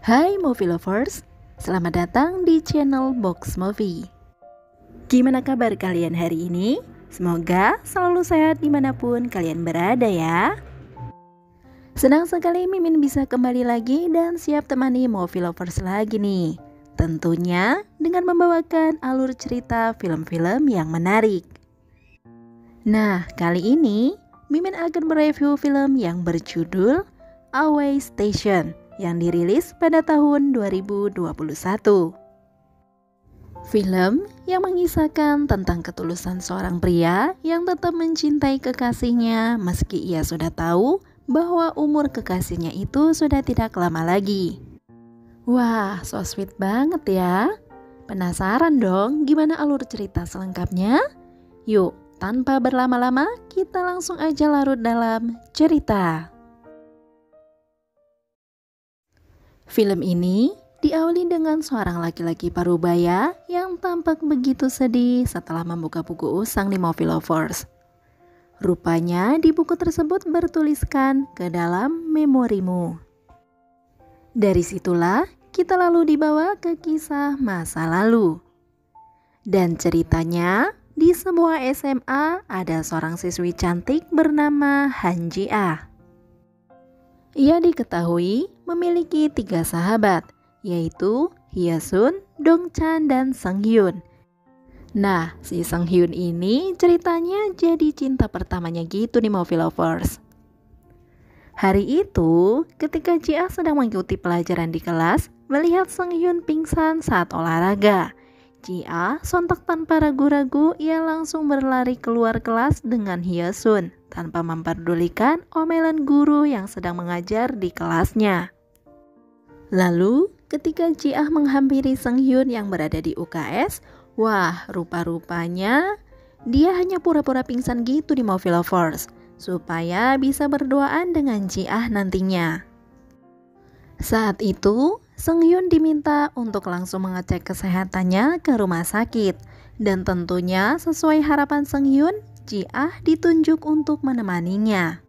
Hai movie lovers, selamat datang di channel Box Movie. Gimana kabar kalian hari ini? Semoga selalu sehat dimanapun kalian berada ya. Senang sekali Mimin bisa kembali lagi dan siap temani movie lovers lagi nih. Tentunya dengan membawakan alur cerita film-film yang menarik. Nah, kali ini Mimin akan mereview film yang berjudul Away Station yang dirilis pada tahun 2021. Film yang mengisahkan tentang ketulusan seorang pria yang tetap mencintai kekasihnya meski ia sudah tahu bahwa umur kekasihnya itu sudah tidak lama lagi. Wah, so sweet banget ya. Penasaran dong gimana alur cerita selengkapnya? Yuk, tanpa berlama-lama kita langsung aja larut dalam cerita. Film ini diawali dengan seorang laki-laki parubaya yang tampak begitu sedih setelah membuka buku usang di Movie Lovers. Rupanya di buku tersebut bertuliskan ke dalam memorimu. Dari situlah kita lalu dibawa ke kisah masa lalu. Dan ceritanya di sebuah SMA ada seorang siswi cantik bernama Han Ji-ah. Ia diketahui memiliki 3 sahabat, yaitu Hye-sun, Dong-chan, dan Sung-hyun. Nah, si Sung-hyun ini ceritanya jadi cinta pertamanya gitu nih Movie Lovers. Hari itu, ketika Ji-ah sedang mengikuti pelajaran di kelas, melihat Sung-hyun pingsan saat olahraga. Ji-ah sontak tanpa ragu-ragu, ia langsung berlari keluar kelas dengan Hye-sun tanpa memperdulikan omelan guru yang sedang mengajar di kelasnya. Lalu, ketika Ji-ah menghampiri Sung-hyun yang berada di UKS, wah, rupa-rupanya dia hanya pura-pura pingsan gitu di Movie Lovers supaya bisa berduaan dengan Ji-ah nantinya. Saat itu, Sung-hyun diminta untuk langsung mengecek kesehatannya ke rumah sakit. Dan tentunya sesuai harapan Sung-hyun, Ji-ah ditunjuk untuk menemaninya.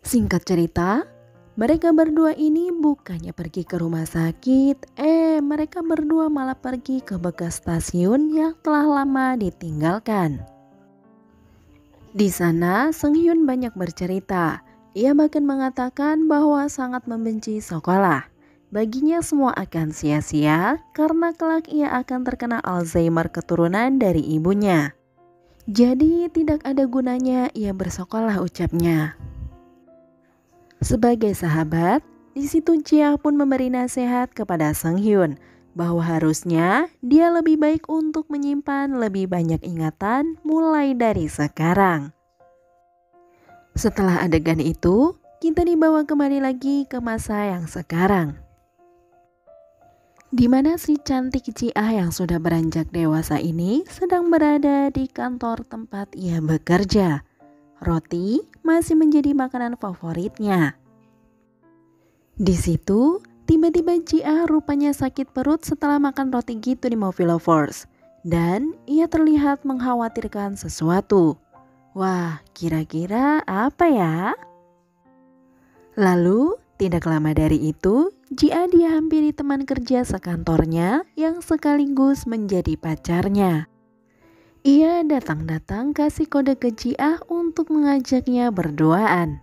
Singkat cerita, mereka berdua ini bukannya pergi ke rumah sakit, mereka berdua malah pergi ke bekas stasiun yang telah lama ditinggalkan. Di sana, Sung-hyun banyak bercerita. Ia bahkan mengatakan bahwa sangat membenci sekolah. Baginya semua akan sia-sia karena kelak ia akan terkena Alzheimer keturunan dari ibunya. Jadi tidak ada gunanya ia bersekolah, ucapnya. Sebagai sahabat, di situ Ji-ah pun memberi nasihat kepada Sung-hyun bahwa harusnya dia lebih baik untuk menyimpan lebih banyak ingatan mulai dari sekarang. Setelah adegan itu, kita dibawa kembali lagi ke masa yang sekarang, di mana si cantik Ji-ah yang sudah beranjak dewasa ini sedang berada di kantor tempat ia bekerja. Roti masih menjadi makanan favoritnya. Di situ, tiba-tiba Ji-ah rupanya sakit perut setelah makan roti gitu di Movie Lovers. Dan ia terlihat mengkhawatirkan sesuatu. Wah, kira-kira apa ya? Lalu, tidak lama dari itu, Ji-ah dihampiri teman kerja sekantornya yang sekaligus menjadi pacarnya. Ia datang-datang kasih kode ke Ji-ah untuk mengajaknya berduaan.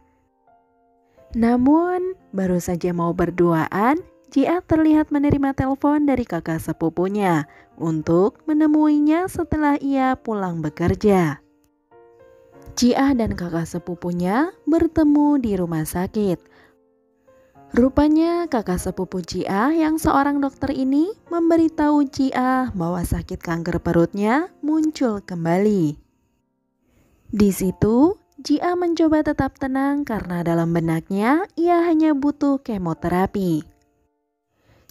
Namun, baru saja mau berduaan, Ji-ah terlihat menerima telepon dari kakak sepupunya untuk menemuinya setelah ia pulang bekerja. Ji-ah dan kakak sepupunya bertemu di rumah sakit. Rupanya kakak sepupu Ji-ah yang seorang dokter ini memberitahu Ji-ah bahwa sakit kanker perutnya muncul kembali. Di situ, Ji-ah mencoba tetap tenang karena dalam benaknya ia hanya butuh kemoterapi.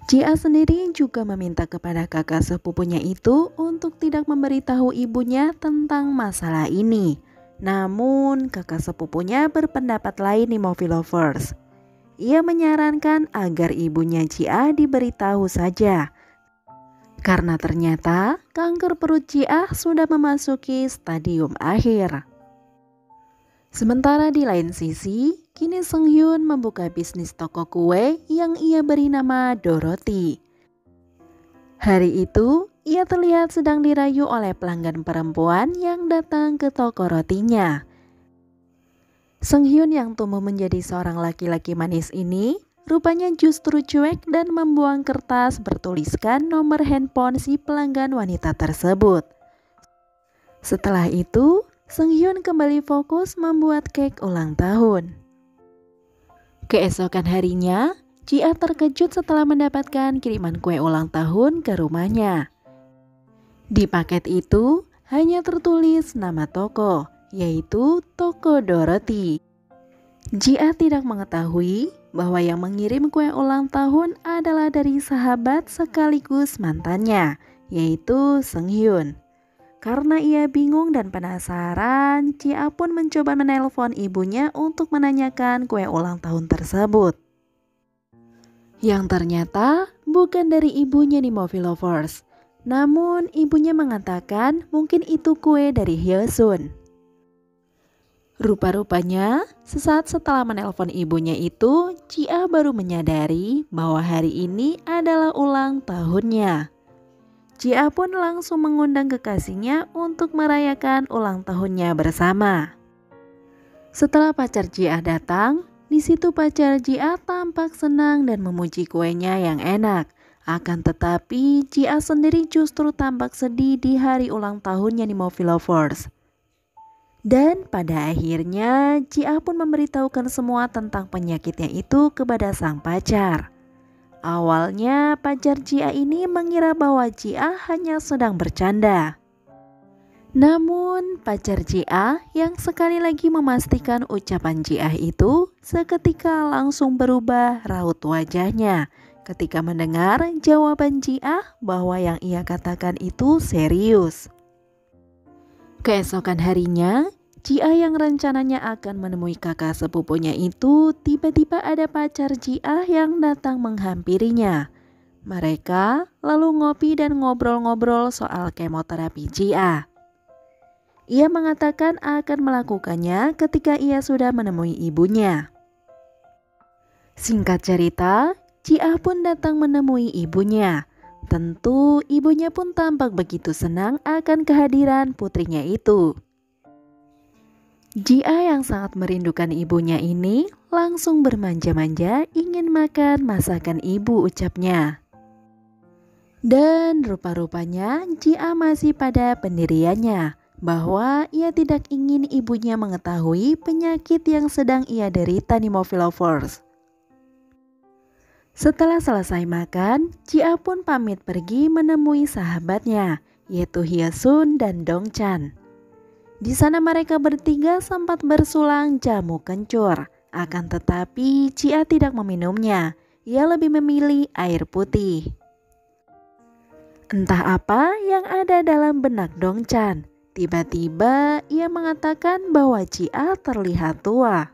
Ji-ah sendiri juga meminta kepada kakak sepupunya itu untuk tidak memberitahu ibunya tentang masalah ini. Namun kakak sepupunya berpendapat lain di Movie Lovers. Ia menyarankan agar ibunya Ji-ah diberitahu saja. Karena ternyata kanker perut Ji-ah sudah memasuki stadium akhir. Sementara di lain sisi, kini Sung Hyun membuka bisnis toko kue yang ia beri nama Dorothy. Hari itu, ia terlihat sedang dirayu oleh pelanggan perempuan yang datang ke toko rotinya. Sung Hyun yang tumbuh menjadi seorang laki-laki manis ini rupanya justru cuek dan membuang kertas bertuliskan nomor handphone si pelanggan wanita tersebut. Setelah itu, Sung Hyun kembali fokus membuat cake ulang tahun. Keesokan harinya, Ji-ah terkejut setelah mendapatkan kiriman kue ulang tahun ke rumahnya. Di paket itu hanya tertulis nama toko, yaitu Toko Dorothy. Ji-ah tidak mengetahui bahwa yang mengirim kue ulang tahun adalah dari sahabat sekaligus mantannya, yaitu Sung Hyun. Karena ia bingung dan penasaran, Ji-ah pun mencoba menelpon ibunya untuk menanyakan kue ulang tahun tersebut. Yang ternyata bukan dari ibunya di Movie Lovers, namun ibunya mengatakan mungkin itu kue dari Hyesun. Rupa-rupanya, sesaat setelah menelpon ibunya itu, Ji-ah baru menyadari bahwa hari ini adalah ulang tahunnya. Ji-ah pun langsung mengundang kekasihnya untuk merayakan ulang tahunnya bersama. Setelah pacar Ji-ah datang, di situ pacar Ji-ah tampak senang dan memuji kuenya yang enak. Akan tetapi, Ji-ah sendiri justru tampak sedih di hari ulang tahunnya di Movie Lovers. Dan pada akhirnya Ji-ah pun memberitahukan semua tentang penyakitnya itu kepada sang pacar. Awalnya pacar Ji-ah ini mengira bahwa Ji-ah hanya sedang bercanda. Namun pacar Ji-ah yang sekali lagi memastikan ucapan Ji-ah itu seketika langsung berubah raut wajahnya ketika mendengar jawaban Ji-ah bahwa yang ia katakan itu serius. Keesokan harinya, Ji-ah yang rencananya akan menemui kakak sepupunya itu tiba-tiba ada pacar Ji-ah yang datang menghampirinya. Mereka lalu ngopi dan ngobrol-ngobrol soal kemoterapi Ji-ah. Ia mengatakan akan melakukannya ketika ia sudah menemui ibunya. Singkat cerita, Ji-ah pun datang menemui ibunya. Tentu ibunya pun tampak begitu senang akan kehadiran putrinya itu. Ji-ah yang sangat merindukan ibunya ini langsung bermanja-manja ingin makan masakan ibu ucapnya. Dan rupa-rupanya Ji-ah masih pada pendiriannya bahwa ia tidak ingin ibunya mengetahui penyakit yang sedang ia derita di Movie Lovers. Setelah selesai makan, Ji-ah pun pamit pergi menemui sahabatnya, yaitu Hyesun dan Dong-chan. Di sana mereka bertiga sempat bersulang jamu kencur, akan tetapi Ji-ah tidak meminumnya. Ia lebih memilih air putih. Entah apa yang ada dalam benak Dong-chan. Tiba-tiba ia mengatakan bahwa Ji-ah terlihat tua.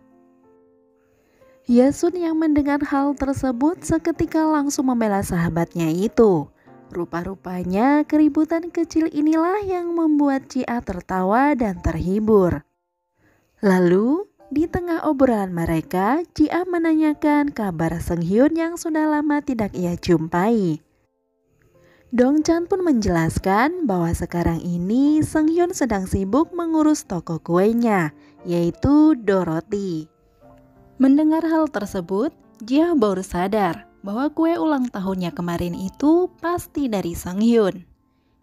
Hyesun yang mendengar hal tersebut seketika langsung membela sahabatnya itu. Rupa-rupanya keributan kecil inilah yang membuat Ji-ah tertawa dan terhibur. Lalu di tengah obrolan mereka, Ji-ah menanyakan kabar Sung Hyun yang sudah lama tidak ia jumpai. Dong-chan pun menjelaskan bahwa sekarang ini Sung Hyun sedang sibuk mengurus toko kuenya, yaitu Dorothy. Mendengar hal tersebut, Ji-ah baru sadar bahwa kue ulang tahunnya kemarin itu pasti dari Sung Hyun.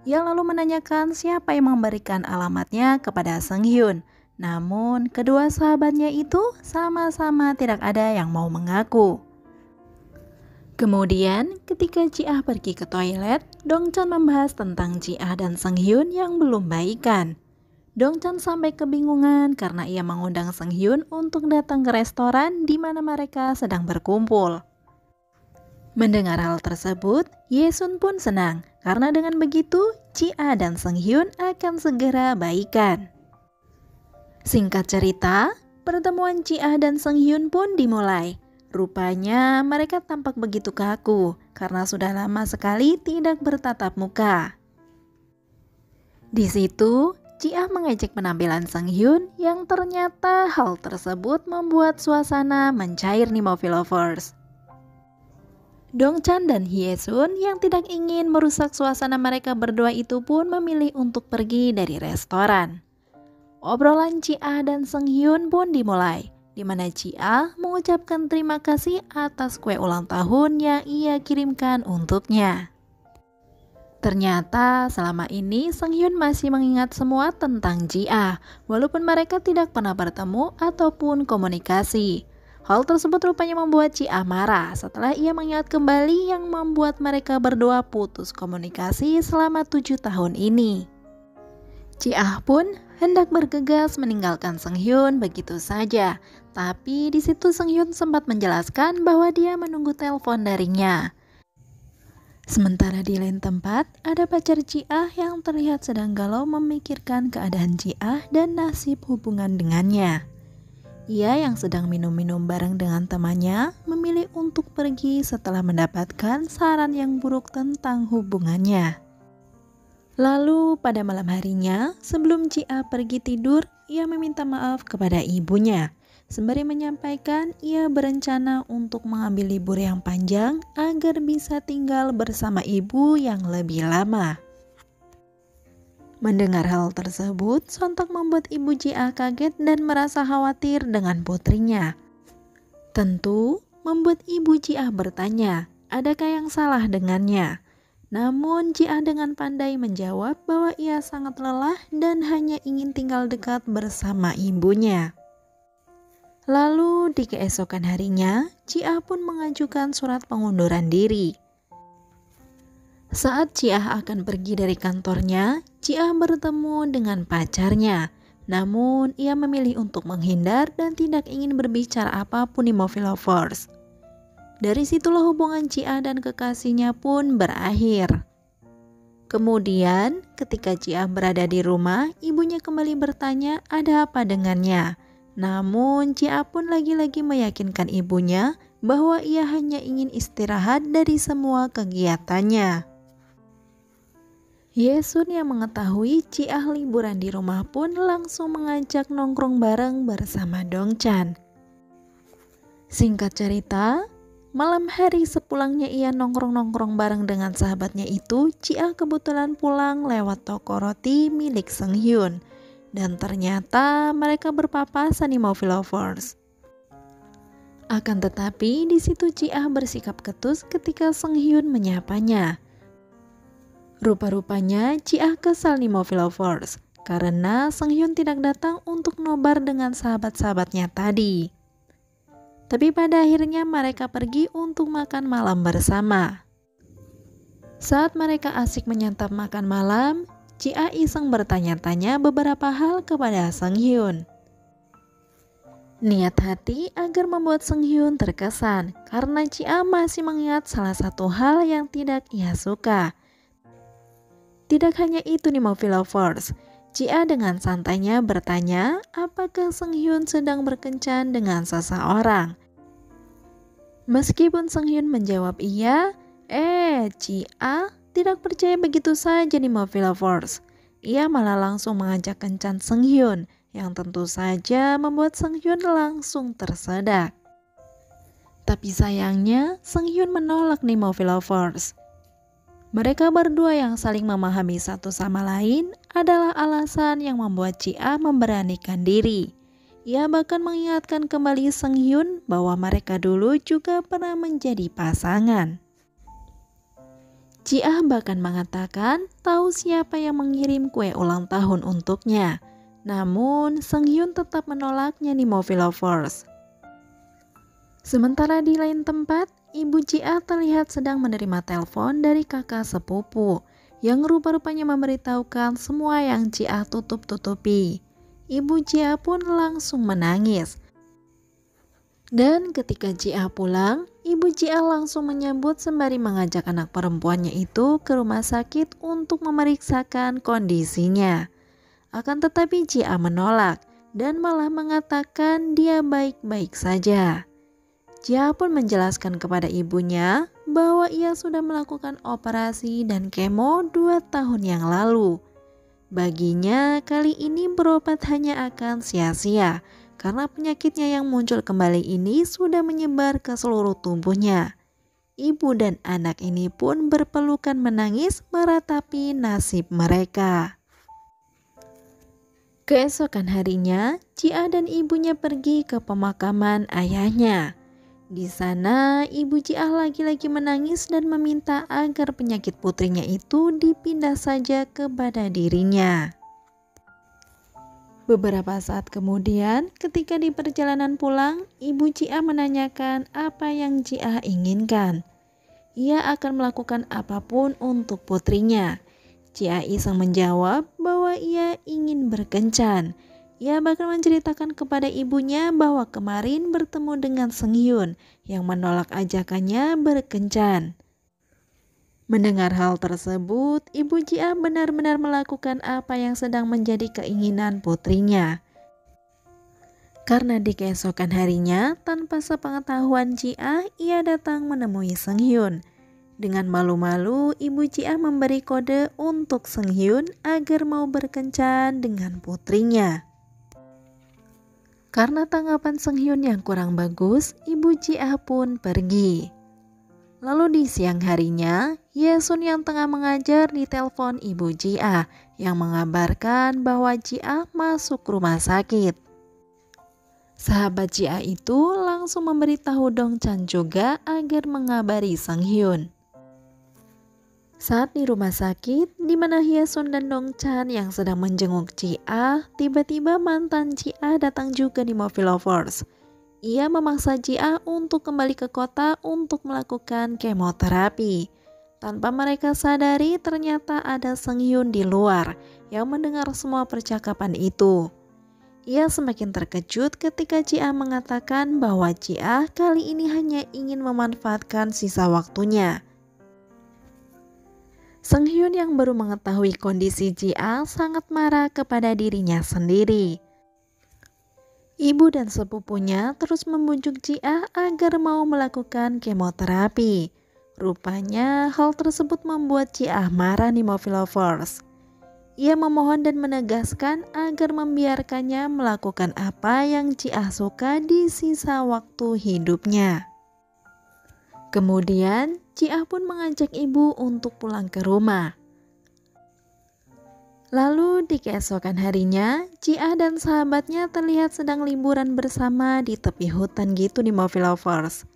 Ia lalu menanyakan siapa yang memberikan alamatnya kepada Sung Hyun. Namun kedua sahabatnya itu sama-sama tidak ada yang mau mengaku. Kemudian ketika Ji-ah pergi ke toilet, Dong-chan membahas tentang Ji-ah dan Sung Hyun yang belum baikan. Dong-chan sampai kebingungan karena ia mengundang Sung Hyun untuk datang ke restoran di mana mereka sedang berkumpul. Mendengar hal tersebut, Hyesun pun senang karena dengan begitu Ji-ah dan Sung Hyun akan segera baikan. Singkat cerita, pertemuan Ji-ah dan Sung Hyun pun dimulai. Rupanya mereka tampak begitu kaku karena sudah lama sekali tidak bertatap muka. Di situ, Ji-ah mengejek penampilan Sang Hyun yang ternyata hal tersebut membuat suasana mencair nih movie lovers. Dongchan dan Hyesun yang tidak ingin merusak suasana mereka berdua itu pun memilih untuk pergi dari restoran. Obrolan Ji-ah dan Sang Hyun pun dimulai, di mana Ji-ah mengucapkan terima kasih atas kue ulang tahun yang ia kirimkan untuknya. Ternyata selama ini Sang Hyun masih mengingat semua tentang Ji-ah, walaupun mereka tidak pernah bertemu ataupun komunikasi. Hal tersebut rupanya membuat Ji-ah marah setelah ia mengingat kembali yang membuat mereka berdua putus komunikasi selama 7 tahun ini. Ji-ah pun hendak bergegas meninggalkan Sang Hyun begitu saja, tapi di situ Sang Hyun sempat menjelaskan bahwa dia menunggu telepon darinya. Sementara di lain tempat, ada pacar Ji-ah yang terlihat sedang galau memikirkan keadaan Ji-ah dan nasib hubungan dengannya. Ia yang sedang minum-minum bareng dengan temannya memilih untuk pergi setelah mendapatkan saran yang buruk tentang hubungannya. Lalu pada malam harinya, sebelum Ji-ah pergi tidur, ia meminta maaf kepada ibunya. Sembari menyampaikan ia berencana untuk mengambil libur yang panjang agar bisa tinggal bersama ibu yang lebih lama. Mendengar hal tersebut, sontak membuat ibu Ji-ah kaget dan merasa khawatir dengan putrinya. Tentu membuat ibu Ji-ah bertanya, adakah yang salah dengannya? Namun Ji-ah dengan pandai menjawab bahwa ia sangat lelah dan hanya ingin tinggal dekat bersama ibunya. Lalu di keesokan harinya, Ji-ah pun mengajukan surat pengunduran diri. Saat Ji-ah akan pergi dari kantornya, Ji-ah bertemu dengan pacarnya. Namun ia memilih untuk menghindar dan tidak ingin berbicara apapun di movie lovers. Dari situlah hubungan Ji-ah dan kekasihnya pun berakhir. Kemudian ketika Ji-ah berada di rumah, ibunya kembali bertanya ada apa dengannya. Namun Ji-ah pun lagi-lagi meyakinkan ibunya bahwa ia hanya ingin istirahat dari semua kegiatannya. Hyesun yang mengetahui Ji-ah liburan di rumah pun langsung mengajak nongkrong bareng bersama Dongchan. Singkat cerita, malam hari sepulangnya ia nongkrong-nongkrong bareng dengan sahabatnya itu, Ji-ah kebetulan pulang lewat toko roti milik Sang Hyun. Dan ternyata mereka berpapasan di movie lovers. Akan tetapi di situ Ji-ah bersikap ketus ketika Sang Hyun menyapanya. Rupa-rupanya Ji-ah kesal di movie lovers karena Sang Hyun tidak datang untuk nobar dengan sahabat-sahabatnya tadi. Tapi pada akhirnya mereka pergi untuk makan malam bersama. Saat mereka asik menyantap makan malam, Ji-ah iseng bertanya-tanya beberapa hal kepada Sang Hyun. Niat hati agar membuat Sang Hyun terkesan karena Ji-ah masih mengingat salah satu hal yang tidak ia suka. Tidak hanya itu nih movie lovers, Ji-ah dengan santainya bertanya apakah Sang Hyun sedang berkencan dengan seseorang. Meskipun Sang Hyun menjawab iya, Ji-ah tidak percaya begitu saja nih movie lovers. Ia malah langsung mengajak kencan Sang Hyun yang tentu saja membuat Sang Hyun langsung tersedak. Tapi sayangnya Sang Hyun menolak nih movie lovers. Mereka berdua yang saling memahami satu sama lain adalah alasan yang membuat Ji-ah memberanikan diri. Ia bahkan mengingatkan kembali Sang Hyun bahwa mereka dulu juga pernah menjadi pasangan. Ji-ah bahkan mengatakan tahu siapa yang mengirim kue ulang tahun untuknya. Namun Sang Hyun tetap menolaknya di movie lovers. Sementara di lain tempat, ibu Ji-ah terlihat sedang menerima telepon dari kakak sepupu yang rupa-rupanya memberitahukan semua yang Ji-ah tutup-tutupi. Ibu Ji-ah pun langsung menangis. Dan ketika Ji-ah pulang, ibu Ji-ah langsung menyambut sembari mengajak anak perempuannya itu ke rumah sakit untuk memeriksakan kondisinya. Akan tetapi Ji-ah menolak dan malah mengatakan dia baik-baik saja. Ji-ah pun menjelaskan kepada ibunya bahwa ia sudah melakukan operasi dan kemo 2 tahun yang lalu. Baginya kali ini berobat hanya akan sia-sia karena penyakitnya yang muncul kembali ini sudah menyebar ke seluruh tubuhnya. Ibu dan anak ini pun berpelukan menangis meratapi nasib mereka. Keesokan harinya, Cia dan ibunya pergi ke pemakaman ayahnya. Di sana, ibu Cia lagi-lagi menangis dan meminta agar penyakit putrinya itu dipindah saja kepada dirinya. Beberapa saat kemudian, ketika di perjalanan pulang, ibu Cia menanyakan apa yang Cia inginkan. Ia akan melakukan apapun untuk putrinya. Cia iseng menjawab bahwa ia ingin berkencan. Ia bahkan menceritakan kepada ibunya bahwa kemarin bertemu dengan Seng Hyun yang menolak ajakannya berkencan. Mendengar hal tersebut, ibu Cia benar-benar melakukan apa yang sedang menjadi keinginan putrinya. Karena di keesokan harinya, tanpa sepengetahuan Cia, ia datang menemui Seng Hyun. Dengan malu-malu, ibu Cia memberi kode untuk Seng Hyun agar mau berkencan dengan putrinya. Karena tanggapan Seng Hyun yang kurang bagus, ibu Cia pun pergi. Lalu di siang harinya, Yesun yang tengah mengajar ditelepon ibu Cia yang mengabarkan bahwa Cia masuk rumah sakit. Sahabat Cia itu langsung memberitahu Dongchan juga agar mengabari Seng Hyun. Saat di rumah sakit, di mana Hyesun dan Dongchan yang sedang menjenguk Cia, tiba-tiba mantan Cia datang juga di Movie Lovers. Ia memaksa Cia untuk kembali ke kota untuk melakukan kemoterapi. Tanpa mereka sadari, ternyata ada Seng Hyun di luar yang mendengar semua percakapan itu. Ia semakin terkejut ketika Cia mengatakan bahwa Cia kali ini hanya ingin memanfaatkan sisa waktunya. Seng Hyun yang baru mengetahui kondisi Cia sangat marah kepada dirinya sendiri. Ibu dan sepupunya terus membujuk Cia agar mau melakukan kemoterapi. Rupanya hal tersebut membuat Cia marah di Movie Lovers. Ia memohon dan menegaskan agar membiarkannya melakukan apa yang Cia suka di sisa waktu hidupnya. Kemudian Cia pun mengajak ibu untuk pulang ke rumah. Lalu di keesokan harinya, Cia dan sahabatnya terlihat sedang liburan bersama di tepi hutan gitu di Movie Lovers.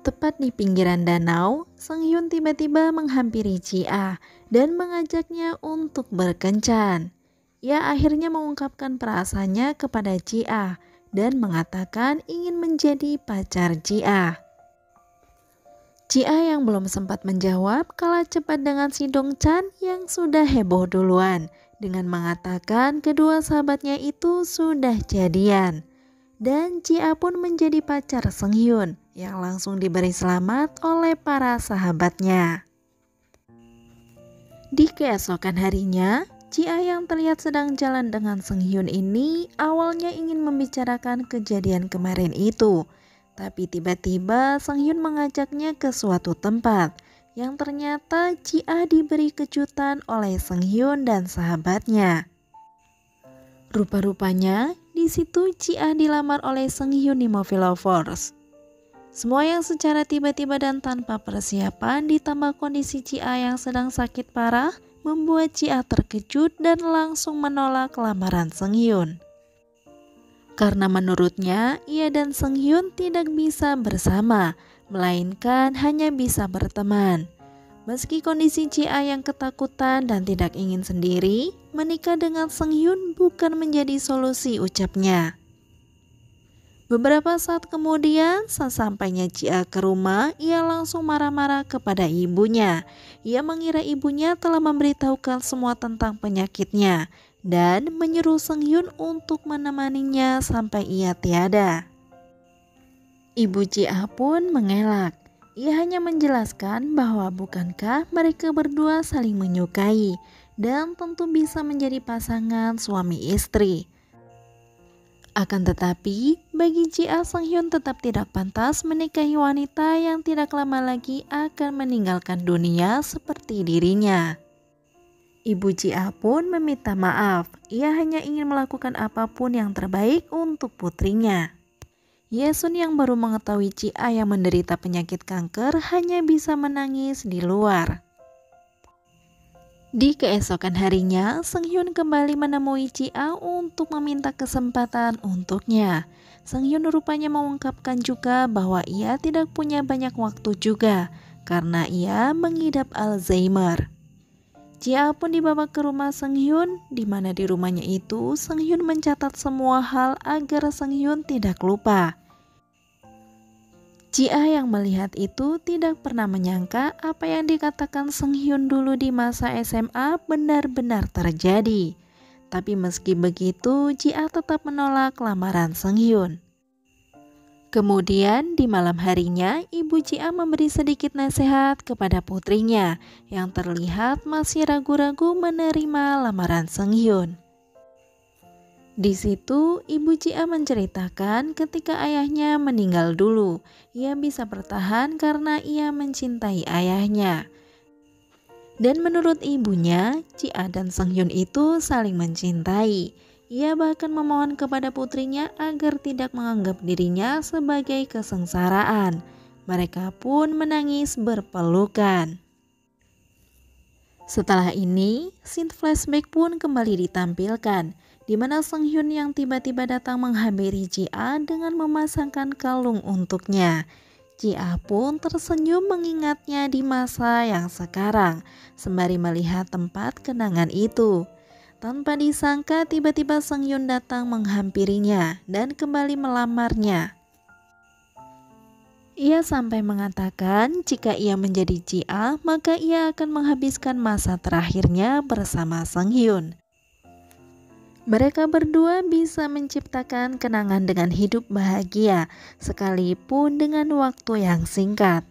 Tepat di pinggiran danau, Seng Hyun tiba-tiba menghampiri Cia dan mengajaknya untuk berkencan. Ia akhirnya mengungkapkan perasaannya kepada Cia dan mengatakan ingin menjadi pacar Cia. Cia yang belum sempat menjawab kalah cepat dengan si Dongchan yang sudah heboh duluan dengan mengatakan kedua sahabatnya itu sudah jadian. Dan Cia pun menjadi pacar Seng Hyun yang langsung diberi selamat oleh para sahabatnya. Di keesokan harinya, Cia yang terlihat sedang jalan dengan Seng Hyun ini awalnya ingin membicarakan kejadian kemarin itu. Tapi tiba-tiba Seng Hyun mengajaknya ke suatu tempat yang ternyata Cia diberi kejutan oleh Seng Hyun dan sahabatnya. Rupa-rupanya di situ Cia dilamar oleh Seng Hyun di Movie Lovers. Semua yang secara tiba-tiba dan tanpa persiapan ditambah kondisi Cia yang sedang sakit parah membuat Cia terkejut dan langsung menolak lamaran Seng Hyun. Karena menurutnya, ia dan Seng Hyun tidak bisa bersama, melainkan hanya bisa berteman. Meski kondisi Cia yang ketakutan dan tidak ingin sendiri, menikah dengan Seng Hyun bukan menjadi solusi ucapnya. Beberapa saat kemudian, sesampainya Cia ke rumah, ia langsung marah-marah kepada ibunya. Ia mengira ibunya telah memberitahukan semua tentang penyakitnya dan menyuruh Seng Hyun untuk menemaninya sampai ia tiada. Ibu Cia pun mengelak. Ia hanya menjelaskan bahwa bukankah mereka berdua saling menyukai dan tentu bisa menjadi pasangan suami istri. Akan tetapi, bagi Cia, Seng Hyun tetap tidak pantas menikahi wanita yang tidak lama lagi akan meninggalkan dunia seperti dirinya. Ibu Jia pun meminta maaf. Ia hanya ingin melakukan apapun yang terbaik untuk putrinya. Yesun yang baru mengetahui Jia yang menderita penyakit kanker hanya bisa menangis di luar. Di keesokan harinya, Seunghyun kembali menemui Jia untuk meminta kesempatan untuknya. Seunghyun rupanya mengungkapkan juga bahwa ia tidak punya banyak waktu juga karena ia mengidap Alzheimer. Jia pun dibawa ke rumah Seunghyun, di mana di rumahnya itu Seunghyun mencatat semua hal agar Seunghyun tidak lupa. Jia yang melihat itu tidak pernah menyangka apa yang dikatakan Seunghyun dulu di masa SMA benar-benar terjadi. Tapi meski begitu, Jia tetap menolak lamaran Seunghyun. Kemudian di malam harinya, Ibu Jia memberi sedikit nasihat kepada putrinya yang terlihat masih ragu-ragu menerima lamaran Seunghyun. Di situ, Ibu Jia menceritakan ketika ayahnya meninggal dulu, ia bisa bertahan karena ia mencintai ayahnya. Dan menurut ibunya, Jia dan Seunghyun itu saling mencintai. Ia bahkan memohon kepada putrinya agar tidak menganggap dirinya sebagai kesengsaraan. Mereka pun menangis berpelukan. Setelah ini, scene flashback pun kembali ditampilkan, di mana Seunghyun yang tiba-tiba datang menghampiri Jia dengan memasangkan kalung untuknya. Jia pun tersenyum mengingatnya di masa yang sekarang, sembari melihat tempat kenangan itu. Tanpa disangka tiba-tiba Seunghyun datang menghampirinya dan kembali melamarnya. Ia sampai mengatakan jika ia menjadi Jia, maka ia akan menghabiskan masa terakhirnya bersama Seunghyun. Mereka berdua bisa menciptakan kenangan dengan hidup bahagia, sekalipun dengan waktu yang singkat.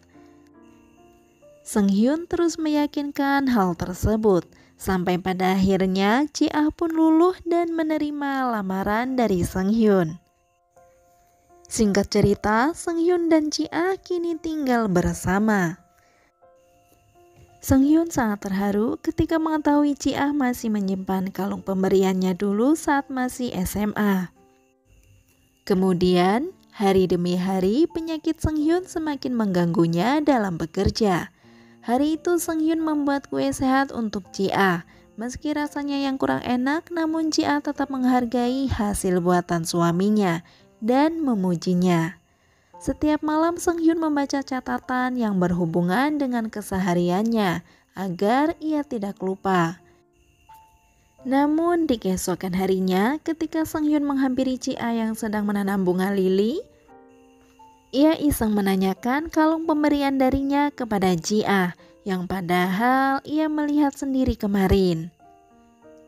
Seunghyun terus meyakinkan hal tersebut. Sampai pada akhirnya Jia pun luluh dan menerima lamaran dari Seunghyun. Singkat cerita, Seunghyun dan Jia kini tinggal bersama. Seunghyun sangat terharu ketika mengetahui Jia masih menyimpan kalung pemberiannya dulu saat masih SMA. Kemudian, hari demi hari penyakit Seunghyun semakin mengganggunya dalam bekerja. Hari itu Seunghyun membuat kue sehat untuk Jia. Meski rasanya yang kurang enak, namun Jia tetap menghargai hasil buatan suaminya dan memujinya. Setiap malam Seunghyun membaca catatan yang berhubungan dengan kesehariannya agar ia tidak lupa. Namun di keesokan harinya, ketika Seunghyun menghampiri Jia yang sedang menanam bunga lili, ia iseng menanyakan kalung pemberian darinya kepada Jia, yang padahal ia melihat sendiri kemarin.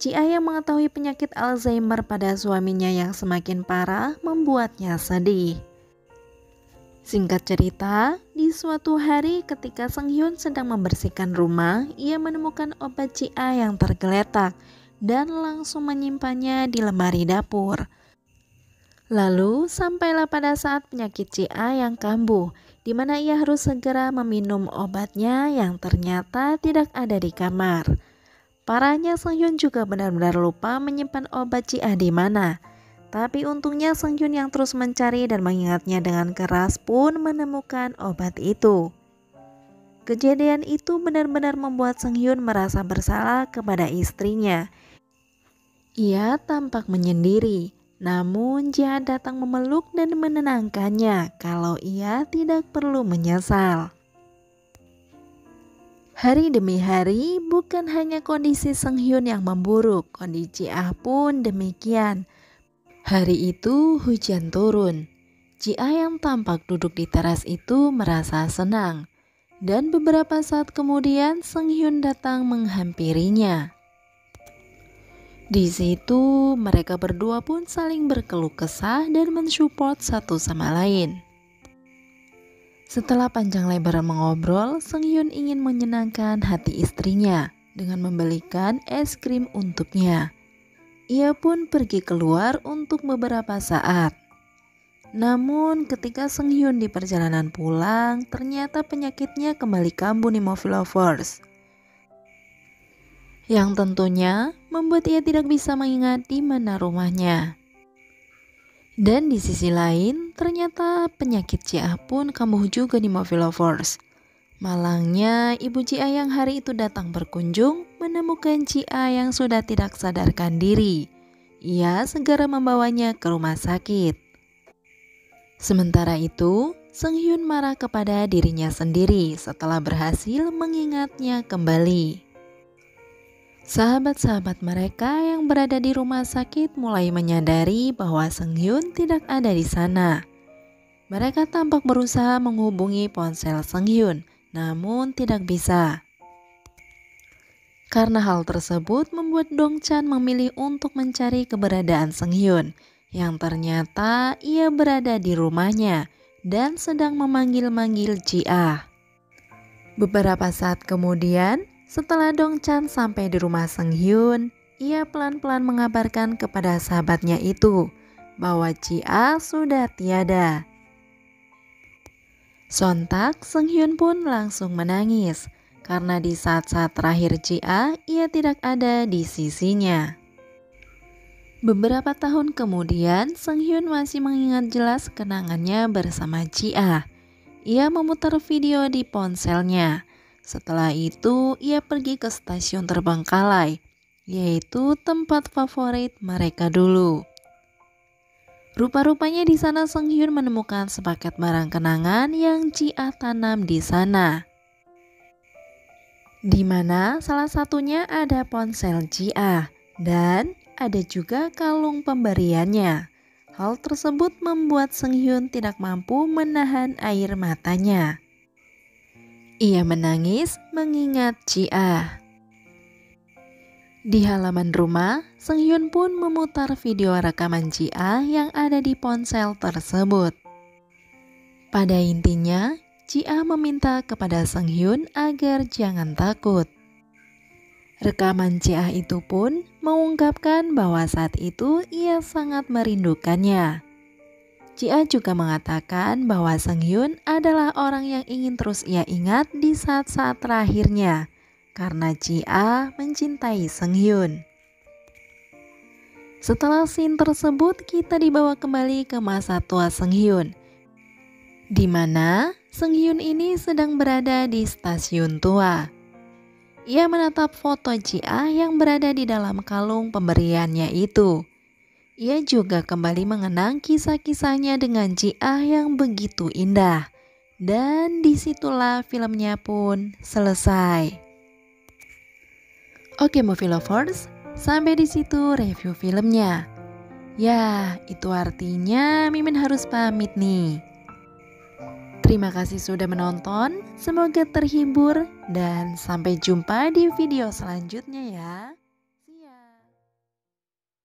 Jia yang mengetahui penyakit Alzheimer pada suaminya yang semakin parah membuatnya sedih. Singkat cerita, di suatu hari ketika Seunghyun sedang membersihkan rumah, ia menemukan obat Jia yang tergeletak dan langsung menyimpannya di lemari dapur. Lalu sampailah pada saat penyakit Jia yang kambuh, di mana ia harus segera meminum obatnya yang ternyata tidak ada di kamar. Parahnya Seunghyun juga benar-benar lupa menyimpan obat Jia di mana. Tapi untungnya Seunghyun yang terus mencari dan mengingatnya dengan keras pun menemukan obat itu. Kejadian itu benar-benar membuat Seunghyun merasa bersalah kepada istrinya. Ia tampak menyendiri. Namun Jia datang memeluk dan menenangkannya kalau ia tidak perlu menyesal. Hari demi hari bukan hanya kondisi Seunghyun yang memburuk, kondisi Jia pun demikian. Hari itu hujan turun. Jia yang tampak duduk di teras itu merasa senang. Dan beberapa saat kemudian Seunghyun datang menghampirinya. Di situ mereka berdua pun saling berkeluh kesah dan mensupport satu sama lain. Setelah panjang lebar mengobrol, Seunghyun ingin menyenangkan hati istrinya dengan membelikan es krim untuknya. Ia pun pergi keluar untuk beberapa saat. Namun ketika Seunghyun di perjalanan pulang, ternyata penyakitnya kembali kambuh nih Movie Lovers. yang tentunya membuat ia tidak bisa mengingat di mana rumahnya. Dan di sisi lain, ternyata penyakit Cia pun kambuh juga di Movie Lovers. Malangnya, ibu Cia yang hari itu datang berkunjung menemukan Cia yang sudah tidak sadarkan diri. Ia segera membawanya ke rumah sakit. Sementara itu, Sung Hyun marah kepada dirinya sendiri setelah berhasil mengingatnya kembali. Sahabat-sahabat mereka yang berada di rumah sakit mulai menyadari bahwa Sung Hyun tidak ada di sana. Mereka tampak berusaha menghubungi ponsel Sung Hyun, namun tidak bisa. Karena hal tersebut membuat Dong Chan memilih untuk mencari keberadaan Sung Hyun, yang ternyata ia berada di rumahnya dan sedang memanggil-manggil Ji-ah. Beberapa saat kemudian, setelah Dong Chan sampai di rumah Sung Hyun, ia pelan-pelan mengabarkan kepada sahabatnya itu bahwa Ji-ah sudah tiada. Sontak Sung Hyun pun langsung menangis karena di saat-saat terakhir Ji-ah ia tidak ada di sisinya. Beberapa tahun kemudian, Sung Hyun masih mengingat jelas kenangannya bersama Ji-ah. Ia memutar video di ponselnya. Setelah itu, ia pergi ke stasiun terbengkalai, yaitu tempat favorit mereka dulu. Rupa-rupanya di sana Sung Hyun menemukan sepaket barang kenangan yang Ji-ah tanam di sana. Di mana salah satunya ada ponsel Ji-ah dan ada juga kalung pemberiannya. Hal tersebut membuat Sung Hyun tidak mampu menahan air matanya. Ia menangis mengingat Ji-ah. Di halaman rumah, Sung Hyun pun memutar video rekaman Ji-ah yang ada di ponsel tersebut. Pada intinya, Ji-ah meminta kepada Sung Hyun agar jangan takut. Rekaman Ji-ah itu pun mengungkapkan bahwa saat itu ia sangat merindukannya. Ji-ah juga mengatakan bahwa Sung Hyun adalah orang yang ingin terus ia ingat di saat-saat terakhirnya karena Ji-ah mencintai Sung Hyun. Setelah scene tersebut, kita dibawa kembali ke masa tua Sung Hyun, di mana Sung Hyun ini sedang berada di stasiun tua. Ia menatap foto Ji-ah yang berada di dalam kalung pemberiannya itu. Ia juga kembali mengenang kisah-kisahnya dengan Ji-ah yang begitu indah. Dan disitulah filmnya pun selesai. Oke Movie Lovers, sampai di situ review filmnya. Ya, itu artinya Mimin harus pamit nih. Terima kasih sudah menonton, semoga terhibur dan sampai jumpa di video selanjutnya ya.